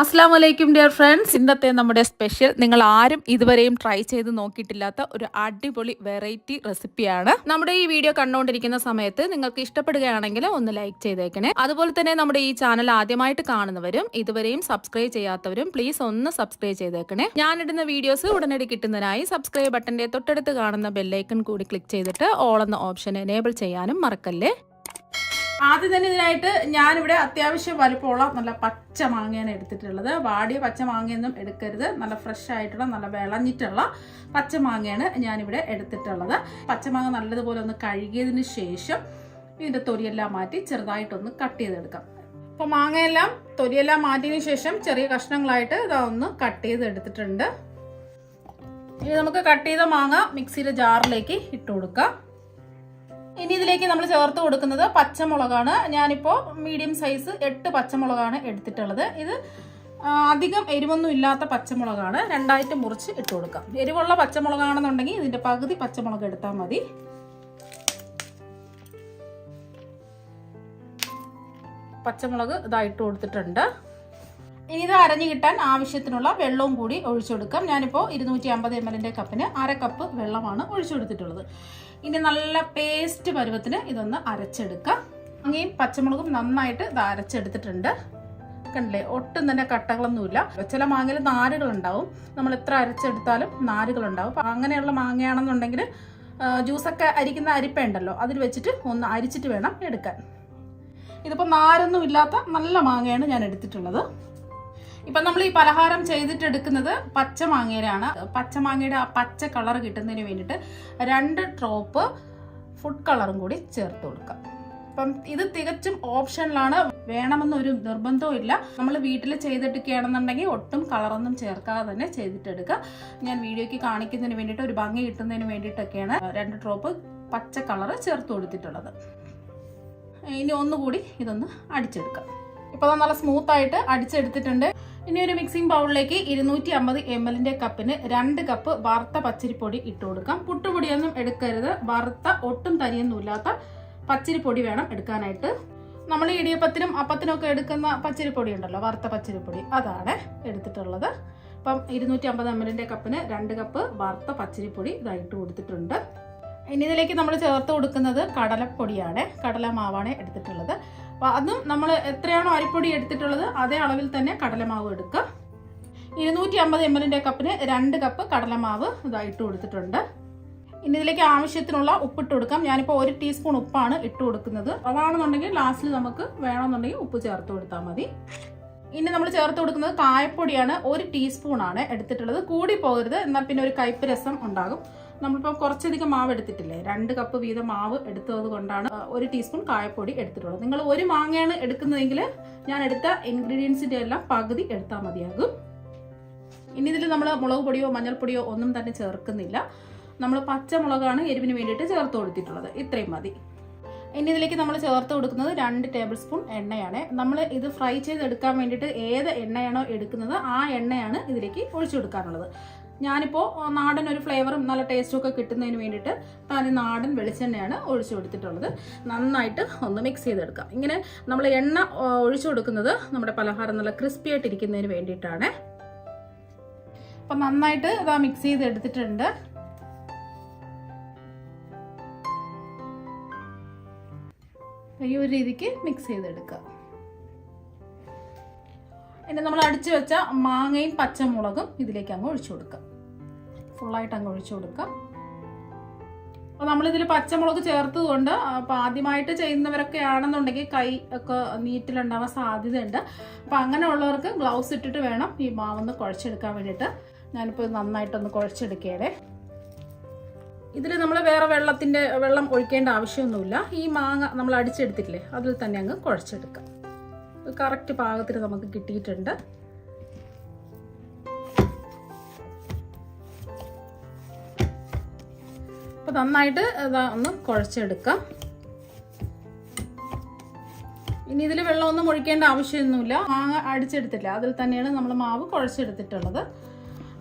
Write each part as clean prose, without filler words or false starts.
അസ്സലാമലൈക്കും dear friends. ഇന്നത്തെ നമ്മുടെ സ്പെഷ്യൽ നിങ്ങൾ ആരും ഇതുവരെയും ട്രൈ ചെയ്ത് നോക്കിയിട്ടില്ലാത്ത ഒരു അടിപൊളി വെറൈറ്റി റെസിപ്പിയാണ്. നമ്മുടെ ഈ വീഡിയോ കണ്ടുകൊണ്ടിരിക്കുന്ന സമയത്ത് നിങ്ങൾക്ക് ഇഷ്ടപ്പെടുകയാണെങ്കിൽ ഒന്ന് ലൈക്ക് ചെയ്തേക്കണേ. അതുപോലെ തന്നെ നമ്മുടെ ഈ ചാനൽ ആദ്യമായിട്ട് കാണുന്നവരും ഇതുവരെയും സബ്സ്ക്രൈബ് ചെയ്യാത്തവരും പ്ലീസ് ഒന്ന് സബ്സ്ക്രൈബ് ചെയ്തേക്കണേ. ഞാനിടുന്ന വീഡിയോസ് ഉടനടി കിട്ടുന്നതിനായി സബ്സ്ക്രൈബ് ബട്ടന്റെ തൊട്ടടുത്ത് കാണുന്ന ബെല്ലൈക്കൺ കൂടി ക്ലിക്ക് ചെയ്തിട്ട് ഓൾ എന്ന ഓപ്ഷൻ എനേബിൾ ചെയ്യാനും മറക്കല്ലേ. ആദ്യം തന്നെ ഇതിനായിട്ട് ഞാനിവിടെ അത്യാവശ്യം വലുപ്പമുള്ള നല്ല പച്ച മാങ്ങയാണ് എടുത്തിട്ടുള്ളത്. വാടിയ പച്ച മാങ്ങയൊന്നും എടുക്കരുത്, നല്ല ഫ്രഷ് ആയിട്ടുള്ള നല്ല വിളഞ്ഞിട്ടുള്ള പച്ച മാങ്ങയാണ് ഞാനിവിടെ എടുത്തിട്ടുള്ളത്. പച്ചമാങ്ങ നല്ലതുപോലെ ഒന്ന് കഴുകിയതിന് ശേഷം ഇതിൻ്റെ തൊലിയെല്ലാം മാറ്റി ചെറുതായിട്ടൊന്ന് കട്ട് ചെയ്തെടുക്കാം. അപ്പോൾ മാങ്ങയെല്ലാം തൊലിയെല്ലാം മാറ്റിയതിന് ശേഷം ചെറിയ കഷ്ണങ്ങളായിട്ട് ഇതാ ഒന്ന് കട്ട് ചെയ്ത് എടുത്തിട്ടുണ്ട്. ഇനി നമുക്ക് കട്ട് ചെയ്ത മാങ്ങ മിക്സിയുടെ ജാറിലേക്ക് ഇട്ട് കൊടുക്കാം. ഇനി ഇതിലേക്ക് നമ്മൾ ചേർത്ത് കൊടുക്കുന്നത് പച്ചമുളകാണ്. ഞാനിപ്പോൾ മീഡിയം സൈസ് 8 പച്ചമുളകാണ് എടുത്തിട്ടുള്ളത്. ഇത് അധികം എരിവൊന്നും ഇല്ലാത്ത പച്ചമുളകാണ്. രണ്ടായിട്ട് മുറിച്ച് ഇട്ട് കൊടുക്കാം. എരിവുള്ള പച്ചമുളകാണെന്നുണ്ടെങ്കിൽ ഇതിൻ്റെ പകുതി പച്ചമുളക് എടുത്താൽ മതി. പച്ചമുളക് ഇതായിട്ട് കൊടുത്തിട്ടുണ്ട്. ഇനി ഇത് അരഞ്ഞു കിട്ടാൻ ആവശ്യത്തിനുള്ള വെള്ളവും കൂടി ഒഴിച്ചു കൊടുക്കാം. ഞാനിപ്പോൾ 250 ml കപ്പിന് 1/2 കപ്പ് വെള്ളമാണ് ഒഴിച്ചു കൊടുത്തിട്ടുള്ളത്. ഇനി നല്ല പേസ്റ്റ് പരുവത്തിന് ഇതൊന്ന് അരച്ചെടുക്കാം. അങ്ങനെയും പച്ചമുളകും നന്നായിട്ട് ഇത് അരച്ചെടുത്തിട്ടുണ്ട്. കണ്ടില്ലേ, ഒട്ടും തന്നെ കട്ടകളൊന്നുമില്ല. ചില മാങ്ങയിൽ നാരുകളുണ്ടാവും. നമ്മൾ എത്ര അരച്ചെടുത്താലും നാരുകളുണ്ടാവും. അങ്ങനെയുള്ള മാങ്ങയാണെന്നുണ്ടെങ്കിൽ ജ്യൂസൊക്കെ അരിക്കുന്ന അരിപ്പയുണ്ടല്ലോ, അതിൽ വെച്ചിട്ട് ഒന്ന് അരിച്ചിട്ട് വേണം എടുക്കാൻ. ഇതിപ്പോൾ നാരൊന്നും ഇല്ലാത്ത നല്ല മാങ്ങയാണ് ഞാൻ എടുത്തിട്ടുള്ളത്. ഇപ്പം നമ്മൾ ഈ പലഹാരം ചെയ്തിട്ടെടുക്കുന്നത് പച്ചമാങ്ങയിലാണ്. പച്ചമാങ്ങയുടെ ആ പച്ച കളർ കിട്ടുന്നതിന് വേണ്ടിയിട്ട് 2 ഡ്രോപ്പ് ഫുഡ് കളറും കൂടി ചേർത്ത് കൊടുക്കാം. അപ്പം ഇത് തികച്ചും ഓപ്ഷനിലാണ്, വേണമെന്നൊരു നിർബന്ധവും ഇല്ല. നമ്മൾ വീട്ടിൽ ചെയ്തെടുക്കുകയാണെന്നുണ്ടെങ്കിൽ ഒട്ടും കളറൊന്നും ചേർക്കാതെ തന്നെ ചെയ്തിട്ടെടുക്കുക. ഞാൻ വീഡിയോയ്ക്ക് കാണിക്കുന്നതിന് വേണ്ടിയിട്ട് ഒരു ഭംഗി കിട്ടുന്നതിന് വേണ്ടിയിട്ടൊക്കെയാണ് 2 ഡ്രോപ്പ് പച്ച കളറ് ചേർത്ത് കൊടുത്തിട്ടുള്ളത്. ഇനി ഒന്നുകൂടി ഇതൊന്ന് അടിച്ചെടുക്കാം. ഇപ്പോൾ നല്ല സ്മൂത്തായിട്ട് അടിച്ചെടുത്തിട്ടുണ്ട്. ഇനി ഒരു മിക്സിംഗ് ബൗളിലേക്ക് 250 ml കപ്പിന് 2 കപ്പ് വറുത്ത പച്ചരിപ്പൊടി ഇട്ട് കൊടുക്കാം. പുട്ടുപൊടിയൊന്നും എടുക്കരുത്, വറുത്ത ഒട്ടും തരിയൊന്നും ഇല്ലാത്ത പച്ചരിപ്പൊടി വേണം എടുക്കാനായിട്ട്. നമ്മൾ ഇടിയപ്പത്തിനും അപ്പത്തിനും ഒക്കെ എടുക്കുന്ന പച്ചരിപ്പൊടി ഉണ്ടല്ലോ, വറുത്ത പച്ചരിപ്പൊടി, അതാണ് എടുത്തിട്ടുള്ളത്. അപ്പം 250 ml കപ്പിന് 2 കപ്പ് വറുത്ത പച്ചരിപ്പൊടി ഇതായിട്ട് കൊടുത്തിട്ടുണ്ട്. ഇനി ഇതിലേക്ക് നമ്മൾ ചേർത്ത് കൊടുക്കുന്നത് കടലപ്പൊടിയാണ്, കടലമാവാണ് എടുത്തിട്ടുള്ളത്. അപ്പോൾ അതും നമ്മൾ എത്രയാണോ അരിപ്പൊടി എടുത്തിട്ടുള്ളത് അതേ അളവിൽ തന്നെ കടലമാവ് എടുക്കുക. 250 ml കപ്പിന് 2 കപ്പ് കടലമാവ് ഇതായിട്ട് കൊടുത്തിട്ടുണ്ട്. ഇനി ഇതിലേക്ക് ആവശ്യത്തിനുള്ള ഉപ്പിട്ട് കൊടുക്കാം. ഞാനിപ്പോൾ 1 ടീസ്പൂൺ ഉപ്പാണ് ഇട്ട് കൊടുക്കുന്നത്. അതാണെന്നുണ്ടെങ്കിൽ ലാസ്റ്റിൽ നമുക്ക് വേണമെന്നുണ്ടെങ്കിൽ ഉപ്പ് ചേർത്ത് കൊടുത്താൽ മതി. ഇനി നമ്മൾ ചേർത്ത് കൊടുക്കുന്നത് കായപ്പൊടിയാണ്. 1 ടീസ്പൂണാണ് എടുത്തിട്ടുള്ളത്. കൂടി പോകരുത്, എന്നാൽ പിന്നെ ഒരു കയ്പ്പ് രസം ഉണ്ടാകും. നമ്മളിപ്പോൾ കുറച്ചധികം മാവ് എടുത്തിട്ടില്ലേ, 2 കപ്പ് വീതം മാവ് എടുത്തത് കൊണ്ടാണ് 1 ടീസ്പൂൺ കായപ്പൊടി എടുത്തിട്ടുള്ളത്. നിങ്ങൾ 1 മാങ്ങയാണ് എടുക്കുന്നതെങ്കിൽ ഞാൻ എടുത്ത ഇൻഗ്രീഡിയൻസിൻ്റെ എല്ലാം പകുതി എടുത്താൽ മതിയാകും. ഇനി ഇതിൽ നമ്മൾ മുളക് പൊടിയോ മഞ്ഞൾപ്പൊടിയോ ഒന്നും തന്നെ ചേർക്കുന്നില്ല. നമ്മൾ പച്ചമുളകാണ് എരിവിന് വേണ്ടിയിട്ട് ചേർത്ത് കൊടുത്തിട്ടുള്ളത്. ഇത്രയും മതി. ഇനി ഇതിലേക്ക് നമ്മൾ ചേർത്ത് കൊടുക്കുന്നത് 2 ടേബിൾ സ്പൂൺ എണ്ണയാണ്. നമ്മൾ ഇത് ഫ്രൈ ചെയ്തെടുക്കാൻ വേണ്ടിയിട്ട് ഏത് എണ്ണയാണോ എടുക്കുന്നത് ആ എണ്ണയാണ് ഇതിലേക്ക് ഒഴിച്ചു കൊടുക്കാനുള്ളത്. ഞാനിപ്പോൾ നാടൻ ഒരു ഫ്ലേവറും നല്ല ടേസ്റ്റും ഒക്കെ കിട്ടുന്നതിന് വേണ്ടിയിട്ട് നാടൻ വെളിച്ചെണ്ണയാണ് ഒഴിച്ചു കൊടുത്തിട്ടുള്ളത്. നന്നായിട്ട് ഒന്ന് മിക്സ് ചെയ്തെടുക്കാം. ഇങ്ങനെ നമ്മൾ എണ്ണ ഒഴിച്ചു കൊടുക്കുന്നത് നമ്മുടെ പലഹാരം നല്ല ക്രിസ്പി ആയിട്ടിരിക്കുന്നതിന് വേണ്ടിയിട്ടാണ്. അപ്പം നന്നായിട്ട് ഇതാ മിക്സ് ചെയ്തെടുത്തിട്ടുണ്ട്. ഈ ഒരു രീതിക്ക് മിക്സ് ചെയ്തെടുക്കുക. ഇനി നമ്മൾ അടിച്ചു വെച്ച മാങ്ങയും പച്ചമുളകും ഇതിലേക്ക് അങ്ങ് ഒഴിച്ചു കൊടുക്കാം. ഫുള്ളായിട്ട് അങ്ങ് ഒഴിച്ചു കൊടുക്കാം. അപ്പോൾ നമ്മളിതിൽ പച്ചമുളക് ചേർത്തത് കൊണ്ട് അപ്പോൾ ആദ്യമായിട്ട് ചെയ്യുന്നവരൊക്കെ ആണെന്നുണ്ടെങ്കിൽ കൈ ഒക്കെ നീറ്റിലുണ്ടാവാൻ സാധ്യതയുണ്ട്. അപ്പോൾ അങ്ങനെയുള്ളവർക്ക് ഗ്ലൗസ് ഇട്ടിട്ട് വേണം ഈ മാവൊന്ന് കുഴച്ചെടുക്കാൻ വേണ്ടിയിട്ട്. ഞാനിപ്പോൾ നന്നായിട്ടൊന്ന് കുഴച്ചെടുക്കുകയാണ്. ഇതിൽ നമ്മൾ വേറെ വെള്ളം ഒഴിക്കേണ്ട ആവശ്യമൊന്നുമില്ല. ഈ മാങ്ങ നമ്മൾ അടിച്ചെടുത്തിട്ടില്ലേ അതിൽ തന്നെ അങ്ങ് കുഴച്ചെടുക്കാം. കറക്റ്റ് പാകത്തിന് നമുക്ക് കിട്ടിയിട്ടുണ്ട്. അപ്പോൾ നന്നായിട്ട് ഒന്ന് കുഴച്ചെടുക്കാം. ഇനി ഇതിൽ വെള്ളമൊന്നും ഒഴിക്കേണ്ട ആവശ്യമൊന്നുമില്ല. മാങ്ങ അടിച്ചെടുത്തില്ല അതിൽ തന്നെയാണ് നമ്മൾ മാവ് കുഴച്ചെടുത്തിട്ടുള്ളത്.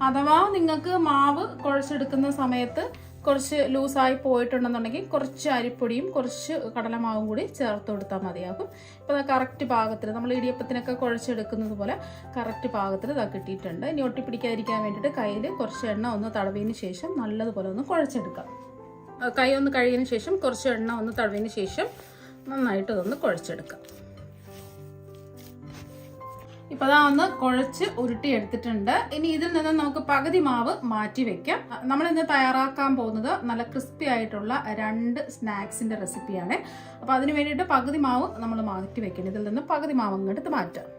അഥവാ നിങ്ങൾക്ക് മാവ് കുഴച്ചെടുക്കുന്ന സമയത്ത് കുറച്ച് ലൂസായി പോയിട്ടുണ്ടെന്നുണ്ടെങ്കിൽ കുറച്ച് അരിപ്പൊടിയും കുറച്ച് കടലമാവും കൂടി ചേർത്ത് കൊടുത്താൽ മതിയാകും. ഇപ്പോൾ അത് കറക്റ്റ് പാകത്തിൽ നമ്മൾ ഇടിയപ്പത്തിനൊക്കെ കുഴച്ചെടുക്കുന്നത് പോലെ കറക്റ്റ് പാകത്തിൽ ഇതാ കിട്ടിയിട്ടുണ്ട്. ഇനി ഒട്ടിപ്പിടിക്കാതിരിക്കാൻ വേണ്ടിയിട്ട് കയ്യിൽ കുറച്ച് എണ്ണ ഒന്ന് തടവിയതിന് ശേഷം നല്ലതുപോലെ ഒന്ന് കുഴച്ചെടുക്കാം. കൈ ഒന്ന് കഴുകിയതിന് ശേഷം കുറച്ച് എണ്ണ ഒന്ന് തടവിയതിന് ശേഷം നന്നായിട്ട് ഇതൊന്ന് കുഴച്ചെടുക്കാം. ഇപ്പോൾ അതാ ഒന്ന് കുഴച്ച് ഉരുട്ടി എടുത്തിട്ടുണ്ട്. ഇനി ഇതിൽ നിന്ന് നമുക്ക് പകുതി മാവ് മാറ്റി വെക്കാം. നമ്മളിന്ന് തയ്യാറാക്കാൻ പോകുന്നത് നല്ല ക്രിസ്പി ആയിട്ടുള്ള 2 സ്നാക്സിന്റെ റെസിപ്പിയാണ്. അപ്പോൾ അതിന് വേണ്ടിയിട്ട് പകുതി മാവ് നമ്മൾ മാറ്റി വെക്കണം. ഇതിൽ നിന്ന് പകുതി മാവ് അങ്ങോട്ട് മാറ്റാം.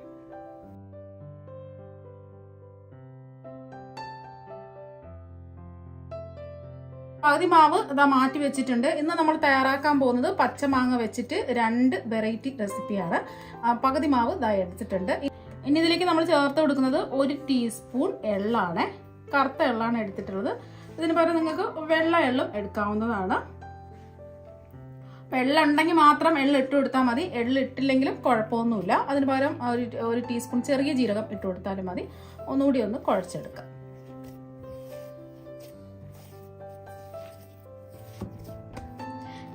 പകുതി മാവ് ഇതാ മാറ്റി വെച്ചിട്ടുണ്ട്. ഇന്ന് നമ്മൾ തയ്യാറാക്കാൻ പോകുന്നത് പച്ചമാങ്ങ വെച്ചിട്ട് 2 വെറൈറ്റി റെസിപ്പിയാണ്. പകുതി മാവ് ഇതാ എടുത്തിട്ടുണ്ട്. ഇനി ഇതിലേക്ക് നമ്മൾ ചേർത്ത് കൊടുക്കുന്നത് 1 ടീസ്പൂൺ എള്ളാണ്. കറുത്ത എള്ളാണ് എടുത്തിട്ടുള്ളത്. ഇതിന് പകരം നിങ്ങൾക്ക് വെള്ള എള്ളും എടുക്കാവുന്നതാണ്. എള്ള ഉണ്ടെങ്കിൽ മാത്രം എള്ള് ഇട്ട് കൊടുത്താൽ മതി. എള്ള് ഇട്ടില്ലെങ്കിലും കുഴപ്പമൊന്നുമില്ല. അതിന് പകരം 1 ടീസ്പൂൺ ചെറിയ ജീരകം ഇട്ട് കൊടുത്താലും മതി. ഒന്നുകൂടി ഒന്ന് കുഴച്ചെടുക്കാം.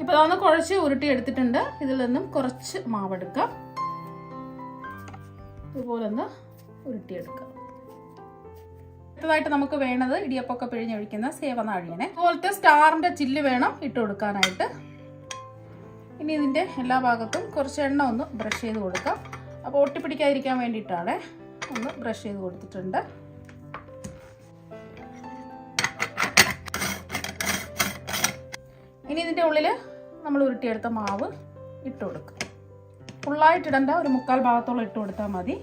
ഇപ്പോൾ അതൊന്ന് കുഴച്ച് ഉരുട്ടി എടുത്തിട്ടുണ്ട്. ഇതിൽ നിന്നും കുറച്ച് മാവെടുക്കാം. ഇതുപോലെ ഒന്ന് ഉരുട്ടിയെടുക്കാം. അടുത്തതായിട്ട് നമുക്ക് വേണ്ടത് ഇടിയപ്പൊക്കെ പിഴിഞ്ഞൊഴിക്കുന്ന സേവനാഴിയാണ്. അതുപോലത്തെ സ്റ്റാറിന്റെ ചില്ല് വേണം ഇട്ട് കൊടുക്കാനായിട്ട്. ഇനി ഇതിന്റെ എല്ലാ ഭാഗത്തും കുറച്ച് എണ്ണ ഒന്ന് ബ്രഷ് ചെയ്ത് കൊടുക്കാം. അപ്പോൾ ഒട്ടിപ്പിടിക്കാതിരിക്കാൻ വേണ്ടിയിട്ടാണ് ഒന്ന് ബ്രഷ് ചെയ്ത് കൊടുത്തിട്ടുണ്ട്. ഇനി ഇതിന്റെ ഉള്ളിൽ നമ്മൾ ഉരുട്ടിയെടുത്ത മാവ് ഇട്ട് കൊടുക്കുക. ഫുള്ളായിട്ടിടണ്ട, ഒരു 1/4 ഭാഗത്തോളം ഇട്ട് കൊടുത്താൽ മതി.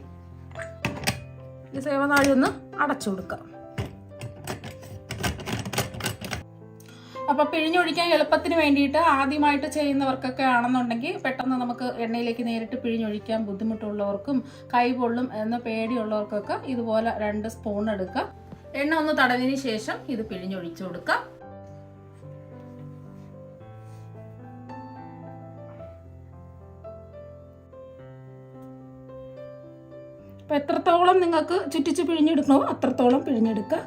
ഈ സേവനാഴി ഒന്ന് അടച്ചു കൊടുക്കാം. അപ്പോൾ പിഴിഞ്ഞൊഴിക്കാൻ എളുപ്പത്തിന് വേണ്ടിയിട്ട് ആദ്യമായിട്ട് ചെയ്യുന്നവർക്കൊക്കെ ആണെന്നുണ്ടെങ്കിൽ പെട്ടെന്ന് നമുക്ക് എണ്ണയിലേക്ക് നേരിട്ട് പിഴിഞ്ഞൊഴിക്കാൻ ബുദ്ധിമുട്ടുള്ളവർക്കും കൈ പൊള്ളും എന്ന പേടിയുള്ളവർക്കൊക്കെ ഇതുപോലെ 2 സ്പൂൺ എടുക്കാം. എണ്ണ ഒന്ന് തടവിന് ശേഷം ഇത് പിഴിഞ്ഞൊഴിച്ചു കൊടുക്കാം. അപ്പോൾ എത്രത്തോളം നിങ്ങൾക്ക് ചുറ്റിച്ച് പിഴിഞ്ഞെടുക്കണോ അത്രത്തോളം പിഴിഞ്ഞെടുക്കുക.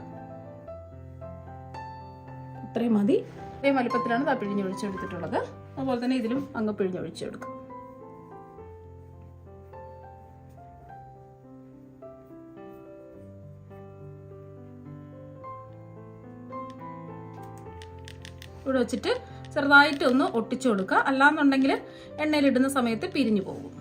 ഇത്രയും മതി. ഇത്രയും വലിപ്പത്തിലാണ് ഇത് പിഴിഞ്ഞൊഴിച്ചെടുത്തിട്ടുള്ളത്. അതുപോലെ തന്നെ ഇതിലും അങ്ങ് പിഴിഞ്ഞൊഴിച്ചെടുക്കാം. ഇവിടെ വെച്ചിട്ട് ചെറുതായിട്ടൊന്ന് ഒട്ടിച്ചു കൊടുക്കുക. അല്ലാന്നുണ്ടെങ്കിൽ എണ്ണയിലിടുന്ന സമയത്ത് പിരിഞ്ഞു പോകും.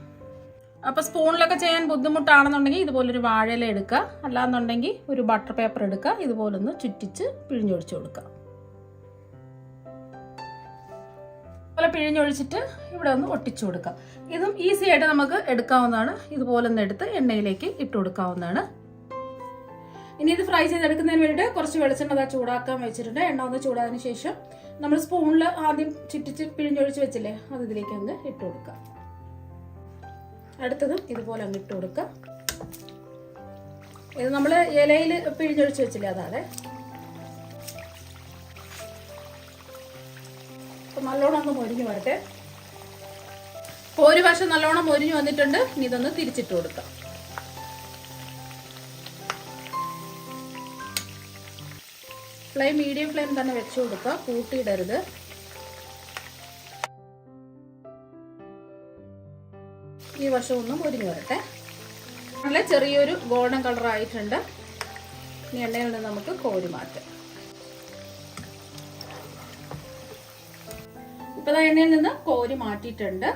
അപ്പോൾ സ്പൂണിലൊക്കെ ചെയ്യാൻ ബുദ്ധിമുട്ടാണെന്നുണ്ടെങ്കിൽ ഇതുപോലൊരു വാഴയില എടുക്കുക. അല്ലാന്നുണ്ടെങ്കിൽ ഒരു ബട്ടർ പേപ്പർ എടുക്കുക. ഇതുപോലൊന്ന് ചുറ്റിച്ച് പിഴിഞ്ഞൊഴിച്ചു കൊടുക്കുക. അതുപോലെ പിഴിഞ്ഞൊഴിച്ചിട്ട് ഇവിടെ ഒന്ന് ഒട്ടിച്ചു കൊടുക്കാം. ഇതും ഈസി ആയിട്ട് നമുക്ക് എടുക്കാവുന്നതാണ്. ഇതുപോലെ ഒന്ന് എടുത്ത് എണ്ണയിലേക്ക് ഇട്ട് കൊടുക്കാവുന്നതാണ്. ഇനി ഇത് ഫ്രൈ ചെയ്തെടുക്കുന്നതിന് വേണ്ടിയിട്ട് കുറച്ച് വെളിച്ചെണ്ണ ചൂടാക്കാൻ വെച്ചിട്ടുണ്ട്. എണ്ണ ഒന്ന് ചൂടായതിനു ശേഷം നമ്മൾ സ്പൂണിൽ ആദ്യം ചുറ്റിച്ച് പിഴിഞ്ഞൊഴിച്ച് വെച്ചില്ലേ, അത് ഇതിലേക്ക് അങ്ങ് ഇട്ട് കൊടുക്കാം. അടുത്തതും ഇതുപോലെ അങ്ങ് ഇട്ട് കൊടുക്കുക. ഇത് നമ്മൾ ഇലയിൽ പിഴിഞ്ഞൊഴിച്ച് വെച്ചില്ലേ, അതാണ്. അപ്പം നല്ലോണം ഒന്ന് മൊരിഞ്ഞ് വരട്ടെ. ഒരു വശം നല്ലോണം മൊരിഞ്ഞ് വന്നിട്ടുണ്ട്. ഇനി ഇതൊന്ന് തിരിച്ചിട്ട് കൊടുക്കാം. ഫ്ലെയിം മീഡിയം ഫ്ലെയിം തന്നെ വെച്ച് കൊടുക്കുക. കൂട്ടിയിടരുത്. ഈ വശം ഒന്നും പൊരിഞ്ഞു വരട്ടെ. നല്ല ചെറിയൊരു ഗോൾഡൻ കളർ ആയിട്ടുണ്ട്. ഇനി എണ്ണയിൽ നിന്ന് നമുക്ക് കോരി മാറ്റാം. ഇപ്പോൾ എണ്ണയിൽ നിന്ന് കോരി മാറ്റിയിട്ടുണ്ട്.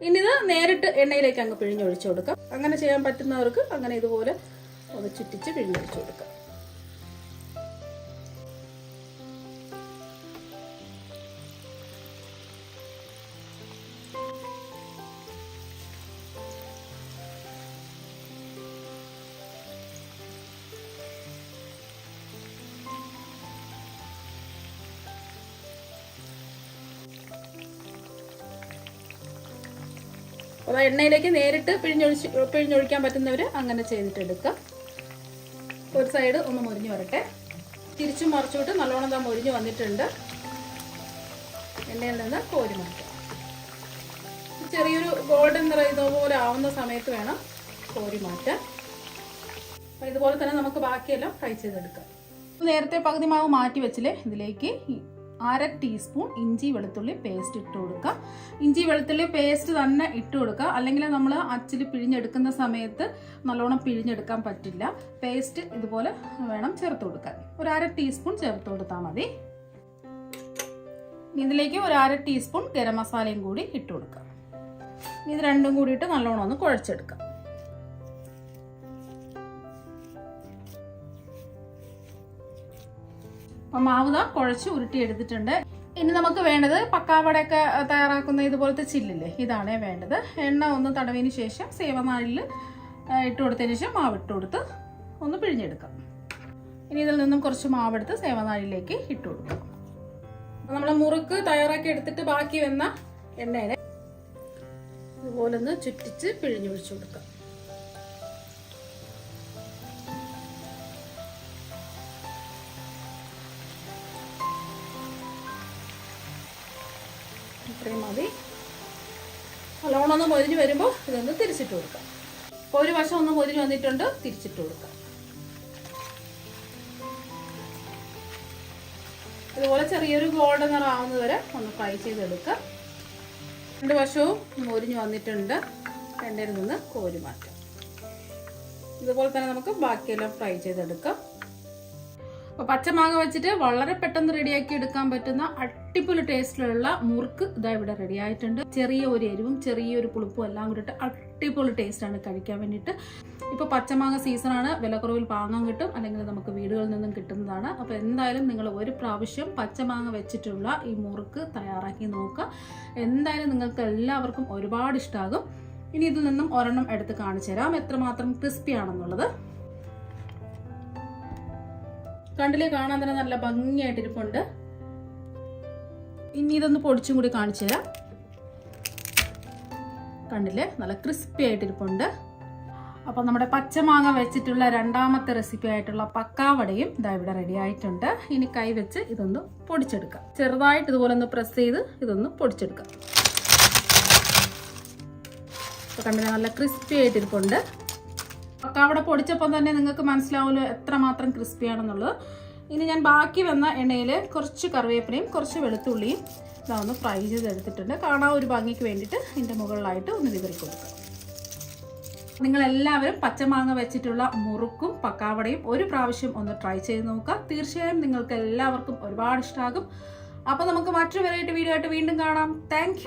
ഇനി ഇത് നേരിട്ട് എണ്ണയിലേക്ക് അങ്ങ് പിഴിഞ്ഞൊഴിച്ചു കൊടുക്കാം. അങ്ങനെ ചെയ്യാൻ പറ്റുന്നവർക്ക് അങ്ങനെ ഇതുപോലെ ഒന്ന് ചുറ്റിച്ച് പിഴിഞ്ഞൊഴിച്ചു കൊടുക്കാം. അപ്പോൾ എണ്ണയിലേക്ക് നേരിട്ട് പിഴിഞ്ഞൊഴിക്കാൻ പറ്റുന്നവർ അങ്ങനെ ചെയ്തിട്ടെടുക്കുക. ഒരു സൈഡ് ഒന്ന് മൊരിഞ്ഞ് വരട്ടെ. തിരിച്ചും മറിച്ചോട്ട് നല്ലോണം മൊരിഞ്ഞ് വന്നിട്ടുണ്ട്. എണ്ണയിൽ നിന്ന് കോരി മാറ്റാം. ചെറിയൊരു ഗോൾഡൻ നിറ ഇതുപോലെ ആവുന്ന സമയത്ത് വേണം കോരി മാറ്റാൻ. അപ്പോൾ ഇതുപോലെ തന്നെ നമുക്ക് ബാക്കിയെല്ലാം ഫ്രൈ ചെയ്തെടുക്കാം. നേരത്തെ പകുതി മാവ് മാറ്റി വെച്ചില്ലേ, ഇതിലേക്ക് 1/2 ടീസ്പൂൺ ഇഞ്ചി വെളുത്തുള്ളി പേസ്റ്റ് ഇട്ട് കൊടുക്കുക. ഇഞ്ചി വെളുത്തുള്ളി പേസ്റ്റ് തന്നെ ഇട്ട് കൊടുക്കുക, അല്ലെങ്കിൽ നമ്മൾ അച്ചിൽ പിഴിഞ്ഞെടുക്കുന്ന സമയത്ത് നല്ലോണം പിഴിഞ്ഞെടുക്കാൻ പറ്റില്ല. പേസ്റ്റ് ഇതുപോലെ വേണം ചേർത്ത് കൊടുക്കാൻ. 1/2 ടീസ്പൂൺ ചേർത്ത് കൊടുത്താൽ മതി. ഇതിലേക്ക് 1/2 ടീസ്പൂൺ ഗരം മസാലയും കൂടി ഇട്ട് കൊടുക്കുക. ഇത് രണ്ടും കൂടിയിട്ട് നല്ലോണം ഒന്ന് കുഴച്ചെടുക്കാം. അപ്പം മാവ് കുഴച്ച് ഉരുട്ടി എടുത്തിട്ടുണ്ട്. ഇനി നമുക്ക് വേണ്ടത് പക്കാവടയൊക്കെ തയ്യാറാക്കുന്ന ഇതുപോലത്തെ ചില്ലില്ലേ, ഇതാണ് വേണ്ടത്. എണ്ണ ഒന്ന് തടവിന് ശേഷം സേവനാഴിയിൽ ഇട്ട് കൊടുത്തതിന് ശേഷം മാവ് ഇട്ട് കൊടുത്ത് ഒന്ന് പിഴിഞ്ഞെടുക്കാം. ഇനി ഇതിൽ നിന്നും കുറച്ച് മാവെടുത്ത് സേവനാഴിയിലേക്ക് ഇട്ട് കൊടുക്കാം. നമ്മൾ മുറുക്ക് തയ്യാറാക്കി എടുത്തിട്ട് ബാക്കി വന്ന എണ്ണയെ ഇതുപോലെ ഒന്ന് ചുറ്റിച്ച് പിഴിഞ്ഞൊഴിച്ചു കൊടുക്കാം. ഇത്രയും മതി. നല്ലോണം ഒന്ന് മൊരിഞ്ഞ് വരുമ്പോൾ ഇതൊന്ന് തിരിച്ചിട്ട് കൊടുക്കാം. ഇപ്പോൾ ഒരു വശം ഒന്ന് മൊരിഞ്ഞ് വന്നിട്ടുണ്ട്, തിരിച്ചിട്ട് കൊടുക്കാം. ഇതുപോലെ ചെറിയൊരു ഗോൾഡൻ നിറം ആവുന്നത് വരെ ഒന്ന് ഫ്രൈ ചെയ്തെടുക്കാം. 2 വശവും മൊരിഞ്ഞ് വന്നിട്ടുണ്ട്. എണ്ണയിൽ നിന്ന് കോരി മാറ്റാം. ഇതുപോലെ തന്നെ നമുക്ക് ബാക്കിയെല്ലാം ഫ്രൈ ചെയ്തെടുക്കാം. അപ്പോൾ പച്ചമാങ്ങ വെച്ചിട്ട് വളരെ പെട്ടെന്ന് റെഡിയാക്കി എടുക്കാൻ പറ്റുന്ന അടിപൊളി ടേസ്റ്റിലുള്ള മുറുക്ക് ഇതാ ഇവിടെ റെഡി ആയിട്ടുണ്ട്. ചെറിയ ഒരു എരിവും ചെറിയൊരു പുളിപ്പും എല്ലാം കൂടിയിട്ട് അടിപൊളി ടേസ്റ്റാണ് കഴിക്കാൻ വേണ്ടിയിട്ട്. ഇപ്പോൾ പച്ചമാങ്ങ സീസണാണ്, വിലക്കുറവിൽ വാങ്ങാൻ കിട്ടും, അല്ലെങ്കിൽ നമുക്ക് വീടുകളിൽ നിന്നും കിട്ടുന്നതാണ്. അപ്പോൾ എന്തായാലും നിങ്ങൾ ഒരു പ്രാവശ്യം പച്ചമാങ്ങ വെച്ചിട്ടുള്ള ഈ മുറുക്ക് തയ്യാറാക്കി നോക്കുക. എന്തായാലും നിങ്ങൾക്ക് എല്ലാവർക്കും ഒരുപാട് ഇഷ്ടമാകും. ഇനി ഇതിൽ നിന്നും ഒരെണ്ണം എടുത്ത് കാണിച്ചു തരാം എത്രമാത്രം ക്രിസ്പി ആണെന്നുള്ളത്. കണ്ടില്ലേ, കാണാൻ തന്നെ നല്ല ഭംഗിയായിട്ടിരിപ്പുണ്ട്. ഇനി ഇതൊന്ന് പൊടിച്ചും കൂടി കാണിച്ചു തരാം. കണ്ടില്ലേ, നല്ല ക്രിസ്പി ആയിട്ടിരിപ്പുണ്ട്. അപ്പം നമ്മുടെ പച്ചമാങ്ങ വെച്ചിട്ടുള്ള രണ്ടാമത്തെ റെസിപ്പി ആയിട്ടുള്ള പക്കാവടയും ഇതാ ഇവിടെ റെഡി ആയിട്ടുണ്ട്. ഇനി കൈ വെച്ച് ഇതൊന്ന് പൊടിച്ചെടുക്കാം. ചെറുതായിട്ട് ഇതുപോലെ ഒന്ന് പ്രസ് ചെയ്ത് ഇതൊന്ന് പൊടിച്ചെടുക്കാം. അപ്പോൾ കണ്ടില്ലേ, നല്ല ക്രിസ്പി ആയിട്ടിരിപ്പുണ്ട്. പക്കാവട പൊടിച്ചപ്പോൾ തന്നെ നിങ്ങൾക്ക് മനസ്സിലാവുമല്ലോ എത്രമാത്രം ക്രിസ്പിയാണെന്നുള്ളത്. ഇനി ഞാൻ ബാക്കി വന്ന എണ്ണയിൽ കുറച്ച് കറിവേപ്പിലയും കുറച്ച് വെളുത്തുള്ളിയും ഇതൊന്ന് ഫ്രൈ ചെയ്തെടുത്തിട്ടുണ്ട്. കാണാൻ ഒരു ഭംഗിക്ക് വേണ്ടിയിട്ട് ഇതിൻ്റെ മുകളിലായിട്ട് ഒന്ന് വിതറി കൊടുക്കുക. നിങ്ങളെല്ലാവരും പച്ചമാങ്ങ വെച്ചിട്ടുള്ള മുറുക്കും പക്കാവടയും ഒരു പ്രാവശ്യം ഒന്ന് ട്രൈ ചെയ്ത് നോക്കുക. തീർച്ചയായും നിങ്ങൾക്ക് എല്ലാവർക്കും ഒരുപാട് ഇഷ്ടമാകും. അപ്പോൾ നമുക്ക് മറ്റൊരു വെറൈറ്റി വീഡിയോ ആയിട്ട് വീണ്ടും കാണാം. താങ്ക്